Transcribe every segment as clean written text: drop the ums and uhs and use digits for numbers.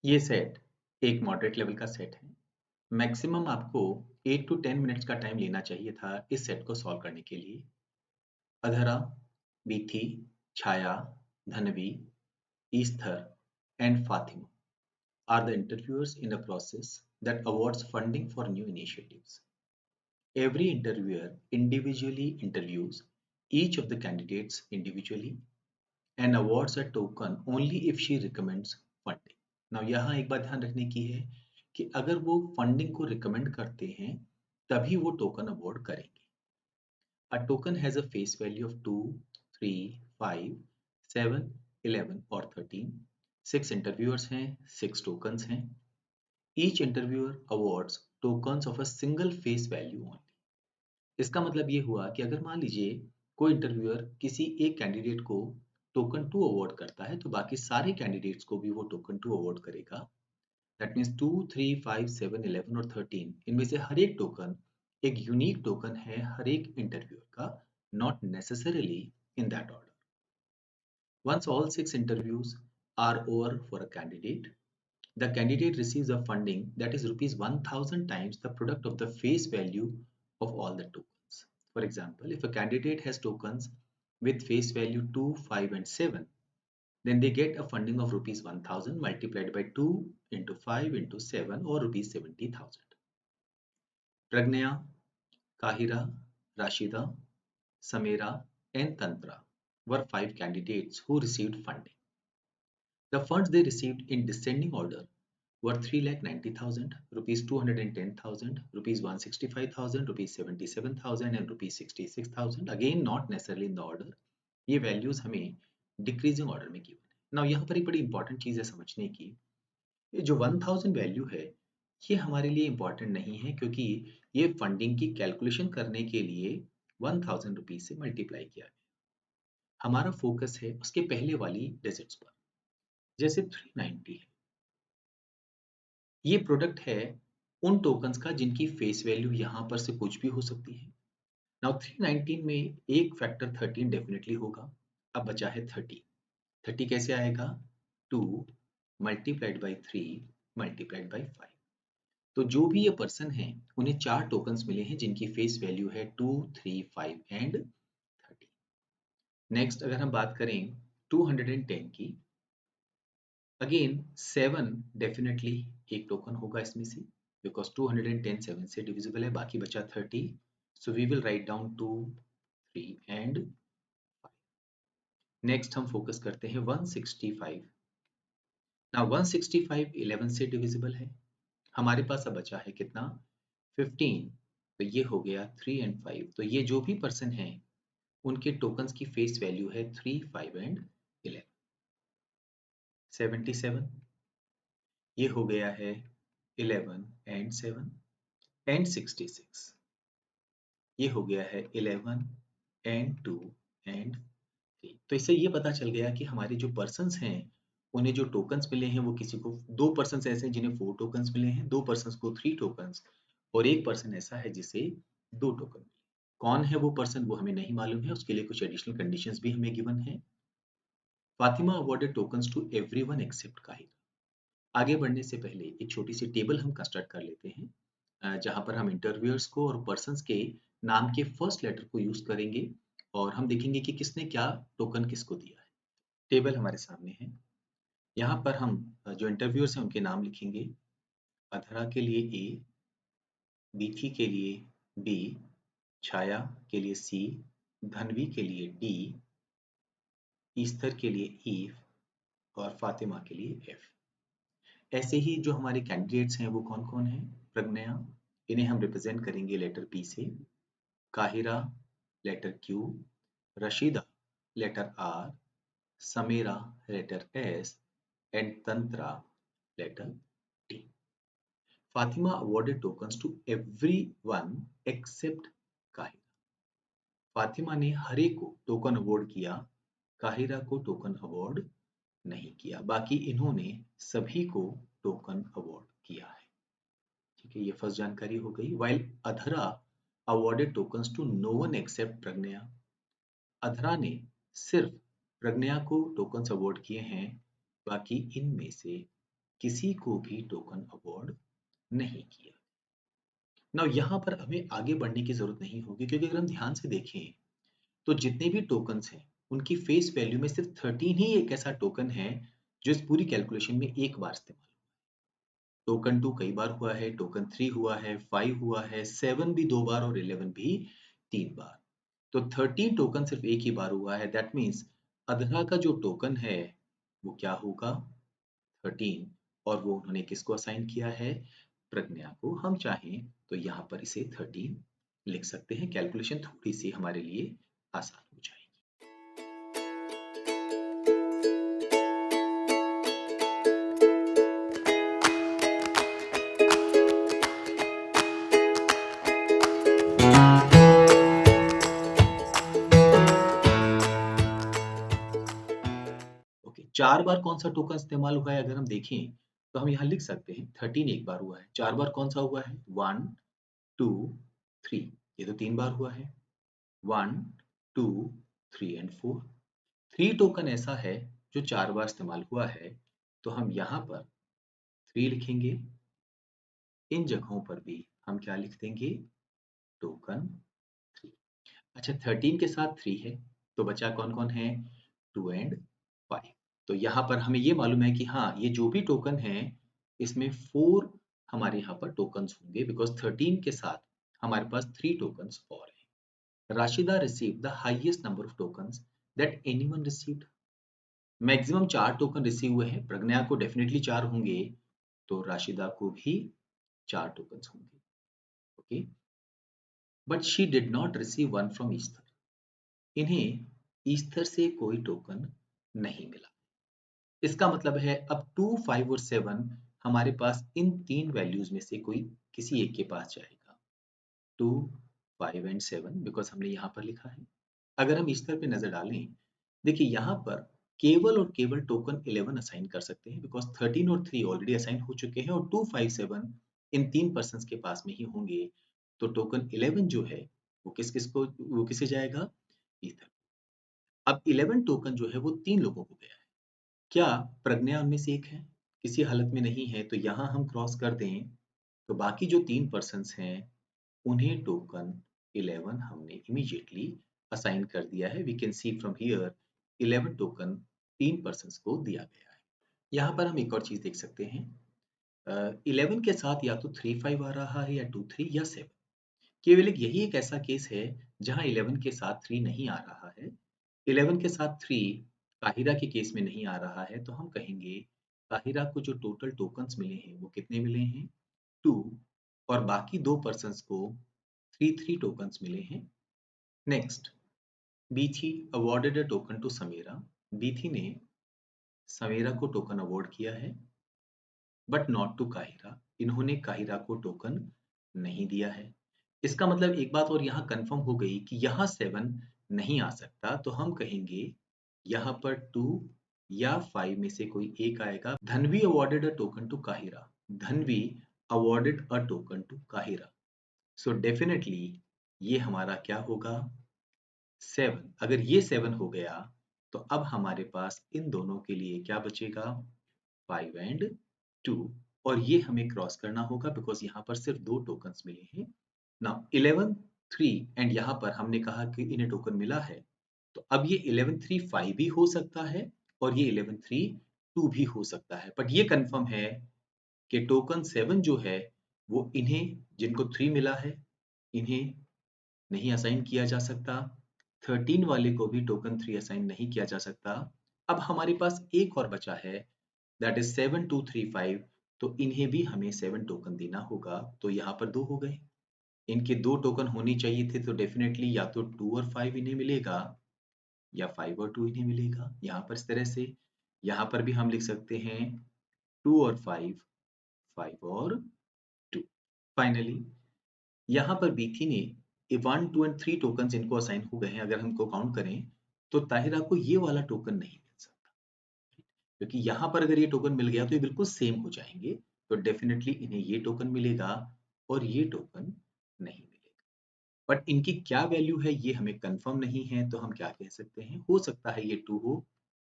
ये सेट एक moderate level का सेट है। मैक्सिमम आपको 8 टू 10 मिनट्स का टाइम लेना चाहिए था इस सेट को सॉल्व करने के लिए। अधरा, बीथी, छाया, Dhanvi, Esther and Fatima are the interviewers in a process that awards funding for new initiatives. Every interviewer individually interviews each of the candidates individually and awards a token only if she recommends funding. Now यहाँ एक बात ध्यान रखने की है कि अगर वो फंडिंग को रिकमेंड करते हैं तभी वो टोकन अवॉर्ड करेंगे. A token has a face value of 2, 3, 5, 7, 11 और 13. 6 interviewers हैं, 6 tokens हैं. Each interviewer awards tokens of a single face value only. इसका मतलब ये हुआ कि अगर मान लीजिए कोई इंटरव्यूअर किसी एक कैंडिडेट को टोकन 2 अवॉर्ड करता है तो बाकी सारे कैंडिडेट्स को भी वो टोकन 2 अवॉर्ड करेगा. दैट मीन्स 2, 3, 5, 7, 11 और 13 इनमें से हर एक टोकन एक यूनिक टोकन है हर एक इंटरव्यूअर का, not necessarily in that order. Once all 6 interviews are over for a candidate, the candidate receives a funding that is rupees 1000 times the product of the face value of all the tokens. For example, if a candidate has tokens with face value 2, 5 and 7, then they get a funding of rupees 1000 multiplied by 2 into 5 into 7 or rupees 70,000. Pragnaya, Kahira, Rashida, Samira and Tantra were 5 candidates who received funding. The funds they received in descending order were 3,90,000, rupees 210,000, rupees 165,000, rupees 77,000 and rupees 66,000. Again, not necessarily in the order. ये values हमें decreasing order में given है. Now यहाँ पर एक बड़ी important चीज है समझने की. ये जो 1000 वैल्यू है ये हमारे लिए इंपॉर्टेंट नहीं है क्योंकि ये फंडिंग की कैलकुलेशन करने के लिए 1000 रुपीज से मल्टीप्लाई किया गया. हमारा फोकस है उसके पहले वाली डिजिट्स पर. जैसे 390 है, ये प्रोडक्ट है उन टोकन्स का जिनकी फेस वैल्यू यहाँ पर से कुछ भी हो सकती है. नाउ 319 में एक फैक्टर 13 डेफिनेटली होगा. अब बचा है 30. 30 कैसे आएगा? 2 मल्टीप्लाइड बाई 3 मल्टीप्लाइड बाई 5. तो जो भी ये पर्सन है उन्हें 4 टोकन्स मिले हैं जिनकी फेस वैल्यू है 2, 3, 5 एंड 30. नेक्स्ट अगर हम बात करें 210 की, अगेन 7 डेफिनेटली एक टोकन होगा इसमें से because 210 7 से डिविजिबल है. बाकी बचा 30. So we will write down 2, 3 and 5. Next हम फोकस करते हैं 165. Now 165 11 से डिविजिबल है. हमारे पास अब बचा है कितना? 15. तो ये हो गया 3 and 5. तो ये जो भी पर्सन है उनके टोकन्स की फेस वैल्यू है 3, 5 and 11. 77. ये हो गया है 11 and 7 and 66. ये हो गया है 11 and 2 and 3. तो इससे ये पता चल गया कि हमारे जो पर्सन्स हैं उन्हें जो टोकन्स मिले हैं वो किसी को 2 पर्सन्स ऐसे हैं जिन्हें 4 टोकन्स मिले हैं, 2 पर्सन्स को 3 टोकन्स और एक पर्सन ऐसा है जिसे 2 टोकन मिले. कौन है वो पर्सन वो हमें नहीं मालूम है, उसके लिए कुछ एडिशनल कंडीशंस भी हमें गिवन है. Fatima awarded tokens to everyone except Kahira. आगे बढ़ने से पहले एक छोटी सी टेबल हम कंस्ट्रक्ट कर लेते हैं जहां पर हम इंटरव्यूअर्स को और पर्सन्स के नाम के फर्स्ट लेटर को यूज करेंगे और हम देखेंगे कि किसने क्या टोकन किसको दिया है. टेबल हमारे सामने है. यहाँ पर हम जो इंटरव्यूअर्स हैं उनके नाम लिखेंगे. अधरा के लिए ए, बीथी के लिए बी, छाया के लिए सी, धनवी के लिए डी, ईस्थर के लिए ई और फातिमा के लिए एफ. ऐसे ही जो हमारे कैंडिडेट्स हैं वो कौन कौन हैं? प्रज्ञा, इन्हें हम रिप्रेजेंट करेंगे लेटर पी से. Kahira letter Q, Rashida letter R, Samira letter S and Tantra letter T. Fatima awarded tokens to everyone except Kahira. Fatima ने हर एक को टोकन अवॉर्ड किया, काहिरा को टोकन अवॉर्ड नहीं किया. बाकी इन्होंने सभी को टोकन अवॉर्ड किया है. ठीक है, ये फर्स्ट जानकारी हो गई. While Adhara awarded tokens to no one except Pragya. Adhara ने सिर्फ प्रज्ञा को टोकन्स अवॉर्ड किए हैं, बाकी इनमें से किसी को भी टोकन अवॉर्ड नहीं किया। नाउ यहाँ पर हमें आगे बढ़ने की जरूरत नहीं होगी, क्योंकि अगर हम ध्यान से देखें तो जितने भी टोकन्स हैं उनकी फेस वैल्यू में सिर्फ 13 ही एक ऐसा टोकन है जो इस पूरी कैलकुलेशन में एक बार इस्तेमाल। टोकन 2 कई बार हुआ है, टोकन 3 हुआ है, 5 हुआ है, 7 भी 2 बार और 11 भी 3 बार। तो 13 टोकन सिर्फ एक ही बार हुआ है। दैट मीन्स अधरा का जो टोकन है वो क्या होगा? 13। और वो उन्होंने किसको असाइन किया है? प्रज्ञा को। हम चाहें तो यहाँ पर इसे 13 लिख सकते हैं। कैलकुलेशन थोड़ी सी हमारे लिए आसान हो जाएगी। ओके, 4 बार कौन सा टोकन इस्तेमाल हुआ है अगर हम देखें तो हम यहाँ लिख सकते हैं 13 एक बार हुआ है। 4 बार कौन सा हुआ है? 1 2 3, ये तो 3 बार हुआ है। 1 2 3 एंड 4। 3 टोकन ऐसा है जो 4 बार इस्तेमाल हुआ है, तो हम यहाँ पर 3 लिखेंगे। इन जगहों पर भी हम क्या लिख देंगे? टोकन 3। अच्छा, 13 के साथ 3 है तो बचा कौन कौन है? 2 एंड 5। तो यहाँ पर हमें ये मालूम है कि हाँ, ये जो भी टोकन है इसमें 4 हमारे यहाँ पर टोकन्स होंगे, बिकॉज 13 के साथ हमारे पास 3 टोकन्स और हैं। Rashida receive the highest number of tokens that anyone received. Maximum 4 token receive हुए हैं। प्रज्ञा को डेफिनेटली 4 होंगे, तो राशिदा को भी 4 टोकन्स होंगे। Okay, but she did not receive one from Esther. इन्हें ईस्थर से कोई टोकन नहीं मिला। इसका मतलब है अब 2, 5 और 7 हमारे पास इन 3 वैल्यूज में से कोई किसी एक के पास जाएगा। 2, 5 एंड 7, बिकॉज हमने यहाँ पर लिखा है। अगर हम ईस्थर पे नजर डालें, देखिए यहाँ पर केवल और केवल टोकन 11 असाइन कर सकते हैं, बिकॉज 13 और 3 ऑलरेडी असाइन हो चुके हैं और 2, 5, 7 इन 3 पर्सन के पास में ही होंगे। तो टोकन 11 जो है वो किसे जाएगा? ईथर। अब 11 टोकन जो है वो 3 लोगों को गया है। क्या प्रज्ञा उनमें से एक है? किसी हालत में नहीं है, तो यहाँ हम क्रॉस कर दें तो बाकी जो 3 पर्सन्स हैं उन्हें टोकन 11 हमने इमीडिएटली असाइन कर दिया है। We can see from here 11 token 3 persons को दिया गया है। यहाँ पर हम एक और चीज देख सकते हैं। 11 के साथ या तो 3, 5 आ रहा है या 2, 3 या 7। केवल यही एक ऐसा केस है जहां 11 के साथ 3 नहीं आ रहा है। 11 के साथ 3 काहिरा के केस में नहीं आ रहा है, तो हम कहेंगे काहिरा को जो टोटल टोकन्स मिले हैं वो कितने मिले हैं? 2। और बाकी 2 पर्सन्स को 3 टोकन्स मिले हैं। Next, Beethi awarded a token to Sameera. Beethi ने समीरा को टोकन अवॉर्ड किया है, बट नॉट टू काहिरा। इन्होंने काहिरा को टोकन नहीं दिया है। इसका मतलब एक बात और यहाँ कंफर्म हो गई कि यहाँ 7 नहीं आ सकता, तो हम कहेंगे यहाँ पर 2 या 5 में से कोई एक आएगा। Dhanvi awarded a token to Kahira. Dhanvi awarded a token to Kahira. So definitely ये हमारा क्या होगा? 7। अगर ये 7 हो गया तो अब हमारे पास इन दोनों के लिए क्या बचेगा? 5 एंड 2। और ये हमें क्रॉस करना होगा, बिकॉज यहाँ पर सिर्फ 2 टोकन्स मिले हैं। नाउ 11 3 एंड यहाँ पर हमने कहा कि इन्हें टोकन मिला है, तो अब ये 11 3 5 भी हो सकता है और ये 11 3 2 भी हो सकता है। बट ये कंफर्म है कि टोकन 7 जो है वो इन्हें, जिनको 3 मिला है, इन्हें नहीं असाइन किया जा सकता। 13 वाले को भी टोकन 3 असाइन नहीं किया जा सकता। अब हमारे पास एक और बचा है, दैट इज 7 2 3 5। तो इन्हें भी हमें 7 टोकन देना होगा। तो यहाँ पर 2 हो गए। इनके 2 टोकन होने चाहिए थे, तो डेफिनेटली या तो 2 और 5 इन्हें मिलेगा या 5 और 2 इन्हें मिलेगा। यहाँ पर इस तरह से यहाँ पर भी हम लिख सकते हैं 2 और 5, 5 और 2। फाइनली यहाँ पर बीथी ने 1 2 एंड 3 टोकन इनको असाइन हो गए हैं। अगर हमको काउंट करें तो ताहिरा को ये वाला टोकन नहीं मिल सकता, क्योंकि यहाँ पर अगर ये टोकन मिल गया तो ये बिल्कुल सेम हो जाएंगे। तो डेफिनेटली इन्हें ये टोकन मिलेगा और ये टोकन नहीं मिलेगा। बट इनकी क्या वैल्यू है ये हमें कंफर्म नहीं है, तो हम क्या कह सकते हैं? हो सकता है ये 2 हो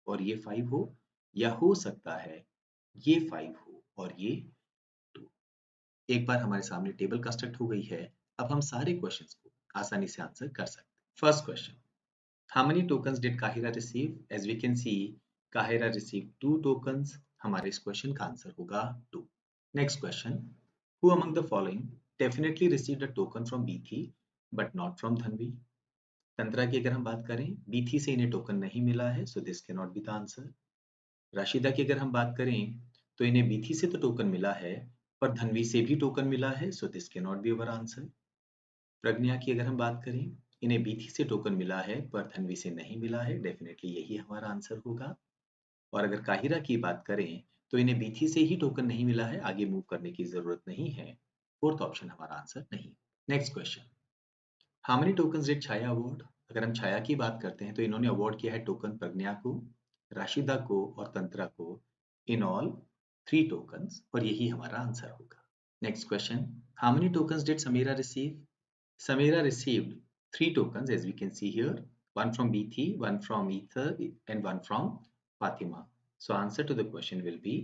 और ये 5 हो, या हो सकता है ये 5 हो और ये 2। एक बार हमारे सामने टेबल कंस्ट्रक्ट हो गई है, अब हम सारे क्वेश्चंस को आसानी से आंसर कर सकते हैं। First question, how many tokens did Kahira receive? As we can see, Kahira receive 2 tokens. हमारे इस क्वेश्चन का आंसर होगा 2। Next question, who among the following definitely received a token from Beethi but not from Dhanvi? Tantra की अगर हम बात करें, बीथी से इन्हें टोकन नहीं मिला है, so this can not be the answer. Rashida की अगर हम बात करें, तो इन्हें बीथी से तो टोकन मिला है, पर धनवी से भी टोकन मिला है, so this can not be our answer. Pragya की अगर हम बात करें, इन्हें बीथी से टोकन मिला है पर धनवी से नहीं मिला है, डेफिनेटली यही हमारा आंसर होगा। और अगर काहिरा की बात करें, तो इन्हें बीथी से ही टोकन नहीं मिला है, आगे मूव करने की जरूरत नहीं है, फोर्थ ऑप्शन हमारा आंसर नहीं। Next question, how many tokens did Chhaya award? अगर हम छाया की बात करते हैं, तो इन्होंने अवार्ड किया है टोकन प्रज्ञा को, राशिदा को और तंत्रा को, इन ऑल 3 टोकन्स, और यही हमारा आंसर होगा। Next question, how many tokens did Samira receive? Samira received 3 tokens, as we can see here, one from Bithi, one from Ether, and one from Fatima. So answer to the question will be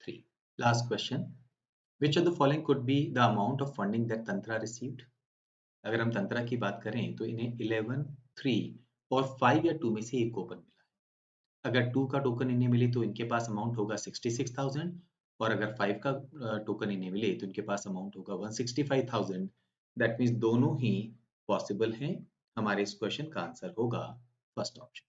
3. Last question, which of the following could be the amount of funding that Tantra received? अगर हम तंत्रा की बात करें, तो इन्हें 11, 3 और 5 या 2 में से एक टोकन मिला है। अगर 2 का टोकन इन्हें मिले तो इनके पास अमाउंट होगा 66,000, और अगर 5 का टोकन इन्हें मिले तो इनके पास अमाउंट होगा 165,000। दैट मीन्स दोनों ही पॉसिबल हैं। हमारे इस क्वेश्चन का आंसर होगा फर्स्ट ऑप्शन।